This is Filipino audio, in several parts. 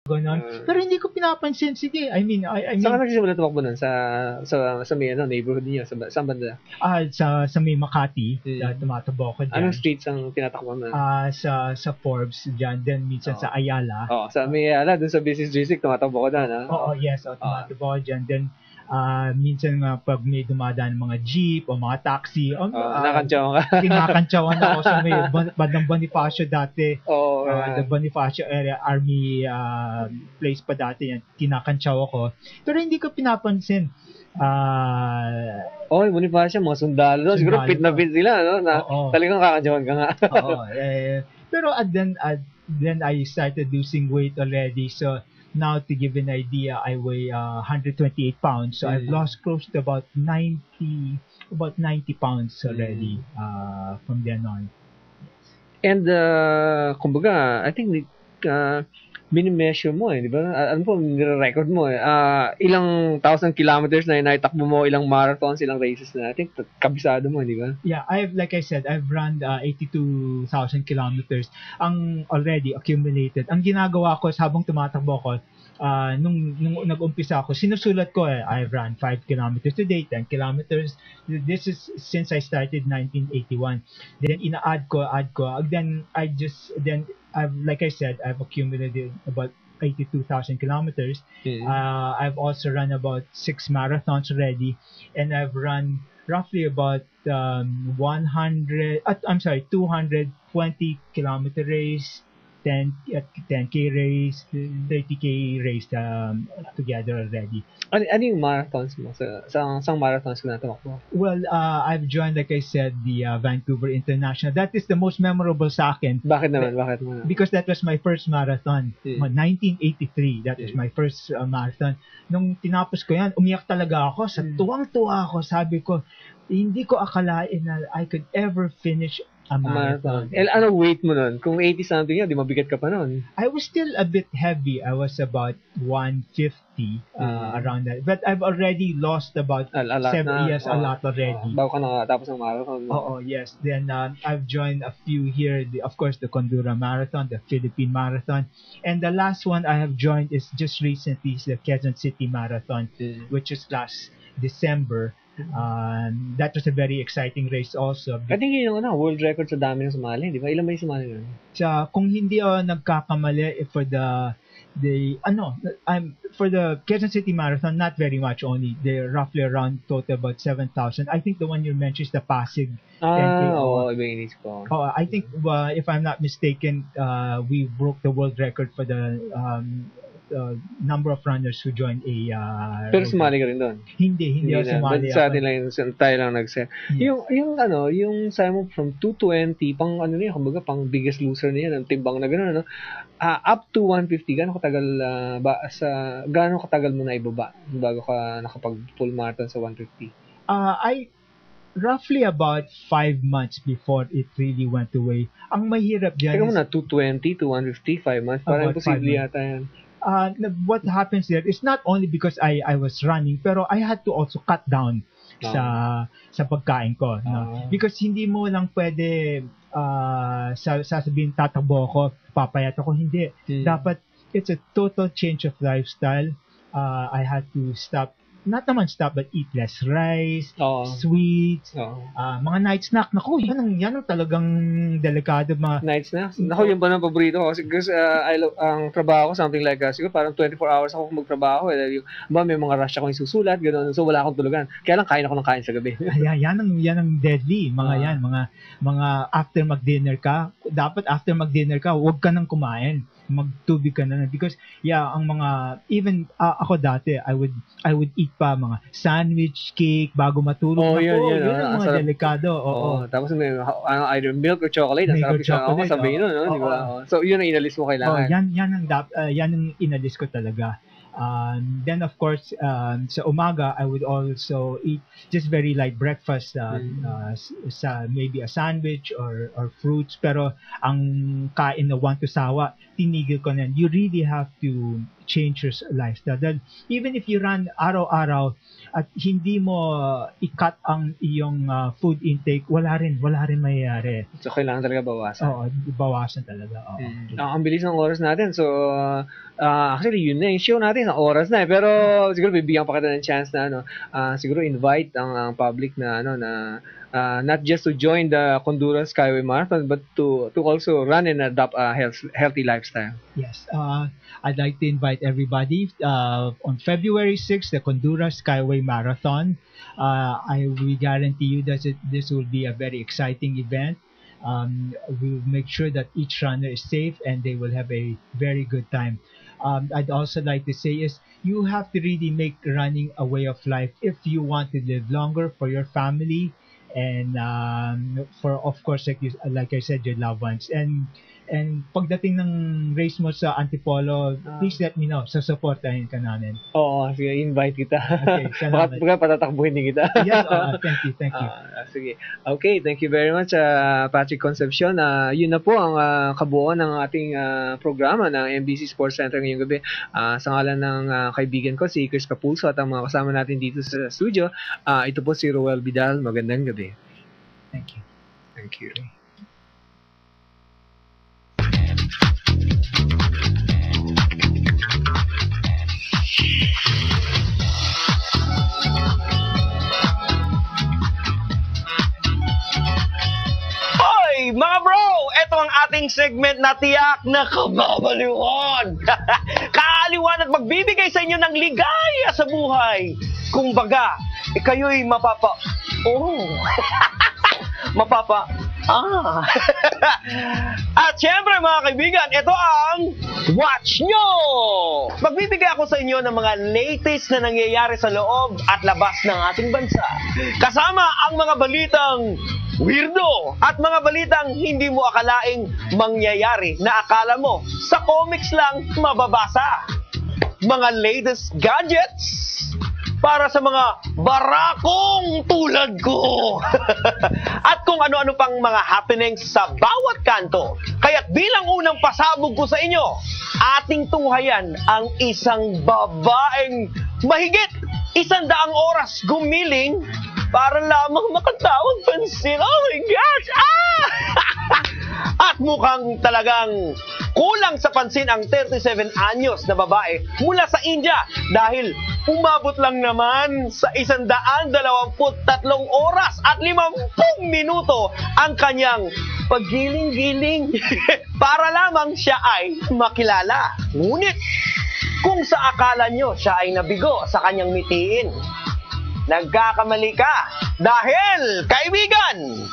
ganon. Pero hindi ko pinapansin. Sige, I mean, Saan ka nagsisimula tumakbo nun? Sa may neighborhood niyo? Saan banda? Sa may Makati, tumatakbo ako dyan. Anong streets ang tinatakbo mo? Sa Forbes dyan, then minsan sa Ayala. Sa may Ayala, dun sa business district, tumatakbo ko na, no? Oo, yes, tumatakbo ako dyan. Then, minsan nga pag may dumadaan mga jeep o mga taxi, nakakantsawan ka. Kinakantsawan ako sa may bandang Bonifacio dati. The Bonifacio area, army place pa dati yan. Kinakantsaw ako. Pero hindi ko pinapansin. Bonifacio, mga sundalo. Siguro fit na fit sila, no? Talagang kakantsawan ka nga. Pero then I started losing weight already. So, now, to give an idea, I weigh 128 pounds. So I've lost close to about 90 pounds already from then on. And, kumbaga, I think mini-measure mo di ba? Ano po, nire-record mo ilang 1,000 kilometers na naitakbo mo, ilang marathons, ilang races na. I think kabisado mo, di ba? Yeah, like I said, I've run 82,000 kilometers ang already accumulated. Ang ginagawa ko habang tumatakbo ko, nung nag-umpisa ako, sinusulat ko I've run 5 kilometers today, 10 kilometers. This is since I started 1981. Then ina-add ko. Then like I said, I've accumulated about 82,000 kilometers. I've also run about 6 marathons already, and I've run roughly about 220 kilometer race, 10K race, 30K race together already. Ano yung marathons mo? Saan marathons mo natumakbo? Well, I've joined, like I said, the Vancouver International. That is the most memorable sa akin. Bakit naman? Because that was my first marathon. 1983, that was my first marathon. Nung tinapos ko yan, umiyak talaga ako. Tuwang-tuwa ako. Sabi ko, hindi ko akalain na I could ever finish a marathon. Ano weight mo nun? Kung 80 something yan, di mabigat ka pa nun. I was still a bit heavy. I was about 150 around that. But I've already lost about 7 years, a lot already. Bago ka nakatapos ng marathon. Yes. Then I've joined a few here. Of course, the Condura Marathon, the Philippine Marathon. And the last one I have joined is just recently, the Quezon City Marathon, which is last December. That was a very exciting race also. I think yun world record sa dami ng sumali, di ba? Ilan may sumali nun? Kung hindi ako nagkakamali for the Quezon City Marathon, not very much only. They're roughly around total about 7,000. I think the one you mentioned is the Pasig 10K. I think if I'm not mistaken, we broke the world record for the number of runners who joined Pero sumali ka rin doon? Hindi ako sumali. Sa atin lang tayo lang nag-set. Yes. Yung Simon from 220 pang kumbaga pang biggest loser niya ng timbang na gano'n up to 150 gaano katagal mo na ibaba bago ka nakapag full marathon sa 150? I roughly about 5 months before it really went away. Ang mahirap diyan. Teka muna, 220 to 150, 5 months. Parang imposible yata yan. What happens there is not only because I was running, pero I had to also cut down sa pagkain ko. No? Because hindi mo lang pwede sasabihin tatakbo ako, papayat ako. Hindi. Dapat it's a total change of lifestyle. I had to not naman stop, but eat less rice, sweets, mga night snack. Naku, yan ang talagang delikado. Night snacks? Naku, yun ba ng paborito ko? Kasi ang trabaho ko, something like siguro parang 24 hours ako magtrabaho. May mga rush ako yung susulat, gano'n. So wala akong tulugan. Kaya lang kain ako ng kain sa gabi. yan ang deadly. Mga after mag-dinner ka, dapat after mag-dinner ka, huwag ka nang kumain. Magtubig ka na because ang mga even ako dati I would eat pa mga sandwich, cake bago matulog. Yun ang mga delikado. Tapos may either milk or chocolate, ang sarap siya ako sabihin no, di ba? So yun ang inalis mo kailangan. Yan ang inalis ko talaga. Then of course sa umaga I would also eat just very light breakfast, maybe a sandwich or fruits, pero ang kain na want to sawa tinigil ko na, you really have to change your lifestyle. Dahil even if you run araw-araw at hindi mo i-cut ang iyong food intake, wala rin mayayari. So, kailangan talaga bawasan. Oo, bawasan talaga. Oo. Ang bilis ng oras natin. So, actually, yun na yung show natin. Ang oras na eh. Pero, siguro, bibigyan pa kita ng chance na, siguro, invite ang public na, not just to join the Honduras Skyway Marathon, but to also run and adopt a healthy lifestyle. Yes. I'd like to invite everybody on February 6th, the Honduras Skyway Marathon. We guarantee you that this will be a very exciting event. We'll make sure that each runner is safe and they will have a very good time. I'd also like to say is you have to really make running a way of life if you want to live longer for your family and for, of course, like I said, your loved ones. And pagdating ng race mo sa Antipolo, please let me know. Susuportahin ka namin. Oo, sige, invite kita. Okay, salamat. Baka patatakbuhin din kita. Yes, thank you. Sige. Okay, thank you very much, Patrick Concepcion. Yun na po ang kabuuan ng ating programa ng MBC Sports Center ngayong gabi. Sa ngalan ng kaibigan ko, si Chris Capulso at ang mga kasama natin dito sa studio, ito po si Roel Vidal. Magandang gabi. Thank you. Thank you. Mga bro, ito ang ating segment na tiyak na kababaliwan. Kaaliwan at magbibigay sa inyo ng ligaya sa buhay. Kung baga, kayo'y At syempre mga kaibigan, ito ang Watch Nyo! Magbibigay ako sa inyo ng mga latest na nangyayari sa loob at labas ng ating bansa. Kasama ang mga balitang weirdo at mga balitang hindi mo akalaing mangyayari na akala mo sa comics lang mababasa. Mga latest gadgets para sa mga barakong tulad ko. At kung ano-ano pang mga happenings sa bawat kanto. Kaya't bilang unang pasabog ko sa inyo, ating tunghayan ang isang babaeng mahigit 100 oras gumiling para lamang makatawag pansin. Oh my gosh! At mukhang talagang kulang sa pansin ang 37 anyos na babae mula sa India dahil umabot lang naman sa 123 oras at 50 minuto ang kanyang paggiling-giling para lamang siya ay makilala. Ngunit kung sa akala nyo siya ay nabigo sa kanyang mitiin, nagkakamali ka dahil, kaibigan,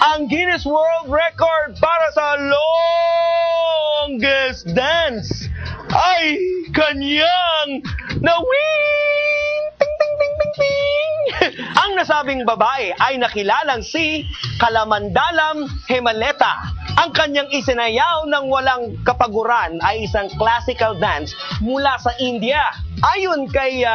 ang Guinness World Record para sa longest dance ay kanyang na-wing! Ting, ting, ting, ting, ting! Ang nasabing babae ay nakilalang si Kalamandalam Himaleta. Ang kanyang isinayaw ng walang kapaguran ay isang classical dance mula sa India. Ayon kay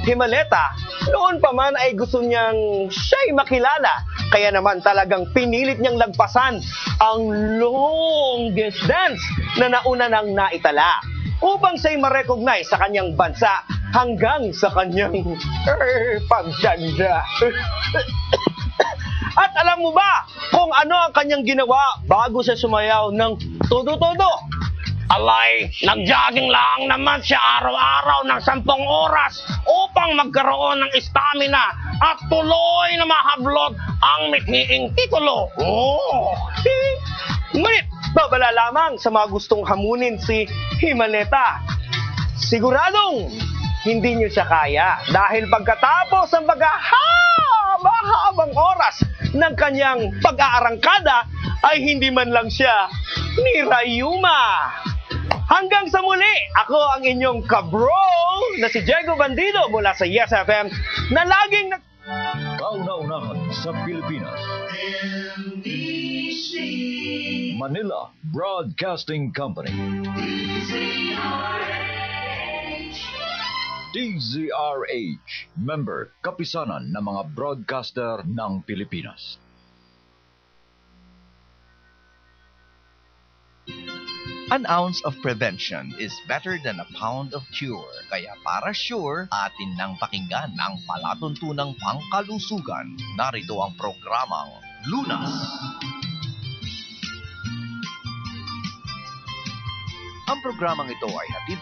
Himaleta, noon pa man ay gusto niyang siya'y makilala. Kaya naman talagang pinilit niyang lagpasan ang longest dance na nauna nang naitala upang siya'y ma-recognize sa kanyang bansa hanggang sa kanyang pagdanda. At alam mo ba kung ano ang kanyang ginawa bago siya sumayaw ng todo-todo? Alay, nag-jogging lang naman siya araw-araw ng 10 oras upang magkaroon ng stamina at tuloy na mahablot ang mithiing titulo. Ngunit, babala lamang sa mga gustong hamunin si Himaleta. Siguradong hindi niyo siya kaya dahil pagkatapos ng habang oras ng kanyang pag-aarangkada ay hindi man lang siya nirayuma. Hanggang sa muli, ako ang inyong kabro na si Diego Bandido mula sa Yes FM na laging Kauna-unahan sa Pilipinas. MBC Manila Broadcasting Company. DZRH, member kapisanan ng mga broadcaster ng Pilipinas. An ounce of prevention is better than a pound of cure. Kaya para sure, atin nang pakinggan ang palatuntunang pangkalusugan. Narito ang programang Lunas. Ang programang ito ay hatid